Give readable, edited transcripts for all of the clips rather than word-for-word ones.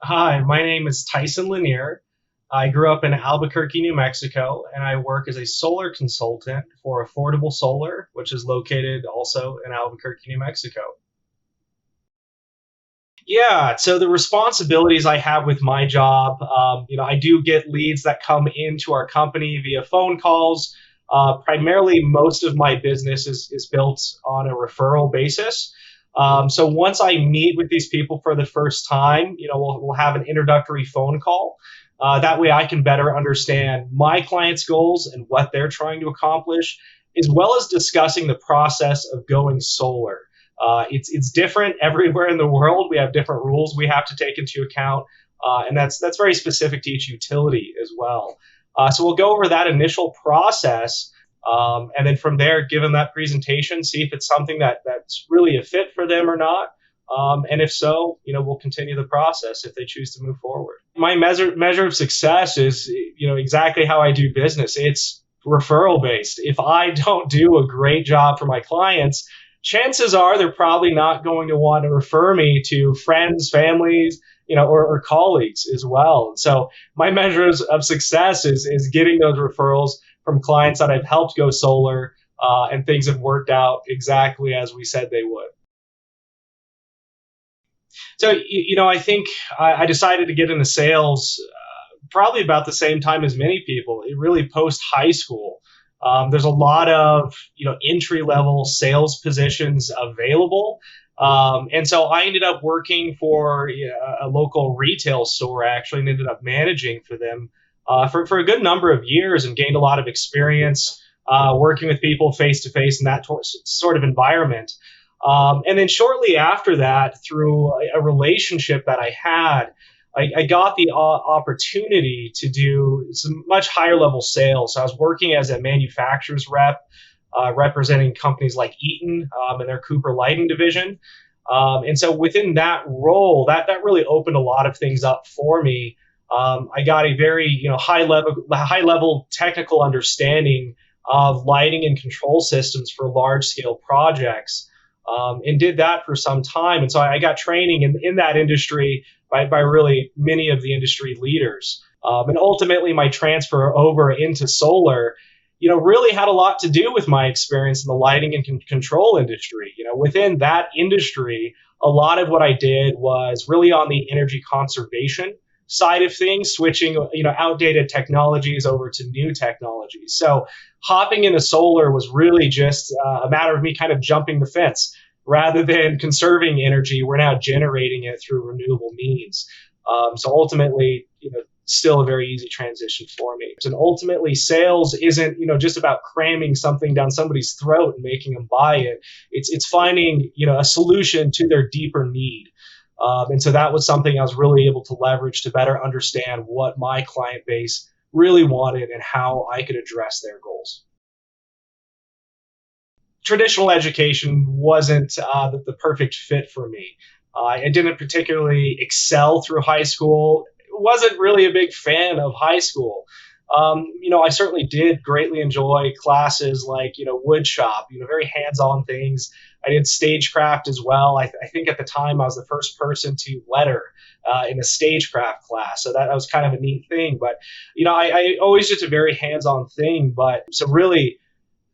Hi, my name is Tyson Lanier. I grew up in Albuquerque, New Mexico, and I work as a solar consultant for Affordable Solar, which is located also in Albuquerque, New Mexico. Yeah, so the responsibilities I have with my job, I do get leads that come into our company via phone calls. Primarily, most of my business is built on a referral basis. So once I meet with these people for the first time, we'll have an introductory phone call. That way, I can better understand my clients' goals and what they're trying to accomplish, as well as discussing the process of going solar. It's different everywhere in the world. We have different rules we have to take into account, and that's very specific to each utility as well. So we'll go over that initial process, and then from there, give them that presentation, see if it's something that's really a fit for them or not. And if so, we'll continue the process if they choose to move forward. My measure of success is, exactly how I do business. It's referral based. If I don't do a great job for my clients, chances are they're probably not going to want to refer me to friends, families, or colleagues as well. So my measures of success is getting those referrals from clients that I've helped go solar, and things have worked out exactly as we said they would. So, I think I decided to get into sales probably about the same time as many people. It really post high school. There's a lot of entry level sales positions available, and so I ended up working for a local retail store actually, and ended up managing for them for a good number of years, and gained a lot of experience working with people face to face in that sort of environment. And then shortly after that, through a relationship that I had, I got the opportunity to do some much higher level sales. So I was working as a manufacturer's rep, representing companies like Eaton, and their Cooper Lighting division. And so within that role, that really opened a lot of things up for me. I got a very high level technical understanding of lighting and control systems for large scale projects, and did that for some time. And so I got training in that industry by really many of the industry leaders. And ultimately, my transfer over into solar, really had a lot to do with my experience in the lighting and control industry. Within that industry, a lot of what I did was really on the energy conservation side of things, switching outdated technologies over to new technologies. So hopping into solar was really just a matter of me kind of jumping the fence. Rather than conserving energy, we're now generating it through renewable means. So ultimately, still a very easy transition for me. And ultimately, sales isn't just about cramming something down somebody's throat and making them buy it. It's finding a solution to their deeper need. And so that was something I was really able to leverage to better understand what my client base really wanted and how I could address their goals. Traditional education wasn't the perfect fit for me. I didn't particularly excel through high school. Wasn't really a big fan of high school. I certainly did greatly enjoy classes like wood shop, very hands-on things. I did stagecraft as well. I think at the time I was the first person to letter in a stagecraft class, so that was kind of a neat thing. But I always just a very hands-on thing. But so really,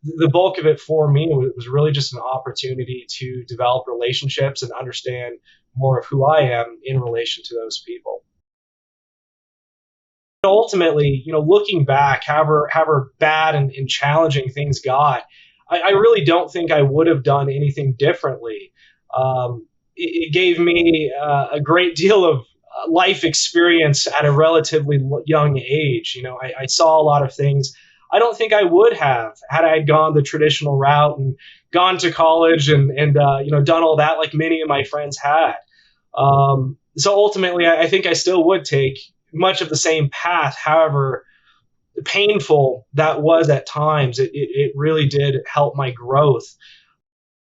the bulk of it for me was really just an opportunity to develop relationships and understand more of who I am in relation to those people. Ultimately, looking back, however bad and challenging things got, I really don't think I would have done anything differently. It gave me a great deal of life experience at a relatively young age. I saw a lot of things I don't think I would have had I gone the traditional route and gone to college and done all that like many of my friends had. So ultimately, I think I still would take much of the same path. However painful that was at times, it really did help my growth.